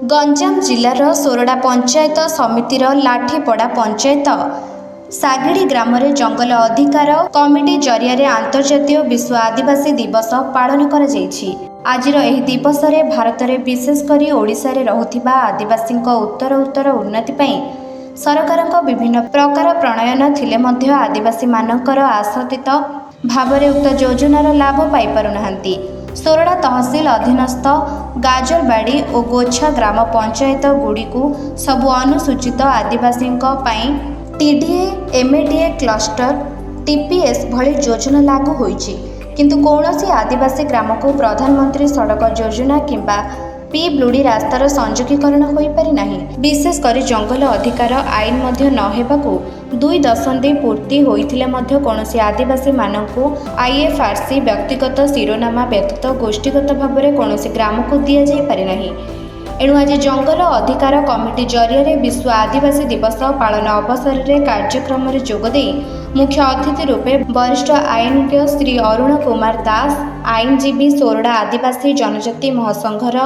गंजाम जिलार सोरडा पंचायत समितिर लाठीपड़ा पंचायत सागिड़ी ग्राम जंगल अधिकार कमिटी जरिया अंतर्जातीय विश्व आदिवासी दिवस पालन कर आजिर एही दिवस रे भारत में विशेषकर ओडिशा रे रहुथिबा आदिवासी उत्तर उत्तर उन्नति पई सरकार विभिन्न प्रकार प्रणयन थिले मध्य आदिवासी मानकर आशातीत भावरे उक्त योजनार लाभ पाई पारुनाहांती। सोरडा तहसिल अधीनस्थ गाजलबाड़ी और गोछा ग्राम पंचायत गुड़ी को सबु अनुसूचित आदिवासी टीडीए एमएडीए क्लस्टर टीपीएस भली योजना लागू होईछि, किंतु कौनसी आदिवासी ग्राम को प्रधानमंत्री सड़क योजना किंबा पीब्लूडी रास्तार संयोगीकरण हो पारि नाही। विशेषकर जंगल अधिकार आईन मध्य न हेबाकू 2 दशंधि पूर्ति होइथिले मध्य कौनसी आदिवासी मानकू आईएफआरसी व्यक्तिगत शिरोनामा व्यतीत गोष्ठीगत भाव में कौनसी ग्राम को दि जाई पारि नाही। एणु आज जंगल अधिकार कमिटी जरिया विश्व आदिवासी दिवस पालन अवसर में कार्यक्रम में जोगदे मुख्य अतिथि रूपे वरिष्ठ आईनज्ञ श्री अरुण कुमार दास, आईनजीवी सोरडा आदिवासी जनजाति महासंघर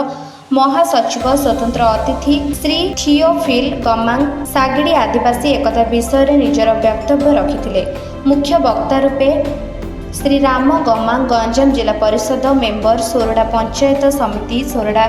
महासचिव स्वतंत्र अतिथि श्री थियोफिल गमांग सागिड़ी आदिवासी एकता विषय में निजर वक्तव्य रखिथिले। मुख्य वक्ता रूपे श्री राम गमांग गंजाम जिला परिषद मेंबर सोरडा पंचायत समिति सोरडा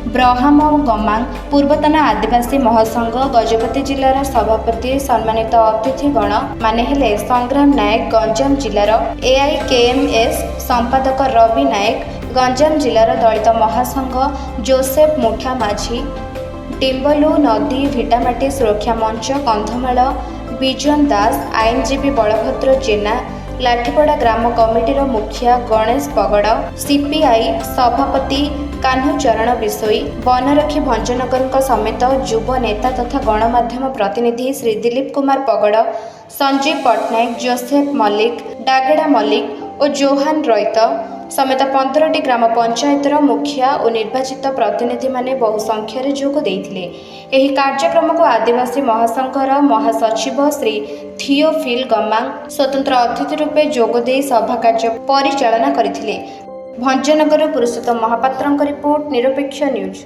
ब्रह्म गमांग पूर्वतन आदिवासी महासंघ गजपति जिलार सभापति सम्मानित अतिथिगण माने हेले संग्राम नायक गंजाम जिलार एआईकेएमएस संपादक रवि नायक, गंजाम जिलार दलित महासंघ जोसेफ मुठा माझी, डिम्बलू नदी भिटामाटी सुरक्षा मंच कंधमाल विजन दास, आईनजीवी बलभद्र जेना, लाठीपड़ा ग्राम कमिटीर मुखिया गणेश पगड़, सीपीआई सभापति कान्हचरण बिशोई, बनरक्षी भंजनगर समेत युव नेता तथा गणमाध्यम प्रतिनिधि श्री दिलीप कुमार पगड़, संजीव पट्टनायक, जोसेफ मल्लिक, डागेड़ा मल्लिक और जोहान रईत समेत 15टी ग्राम पंचायतर मुखिया और निर्वाचित प्रतिनिधि माने बहु संख्यार जोग देइथिले। एही कार्यक्रम को आदिवासी महासंघर महासचिव श्री थियोफिल गमांग स्वतंत्र अतिथि रूपे जोग दे सभा कार्य परिचालना करथिले। भंजनगर पुरुषोत्तम महापात्रଙ୍କ रिपोर्ट निरपेक्ष न्यूज।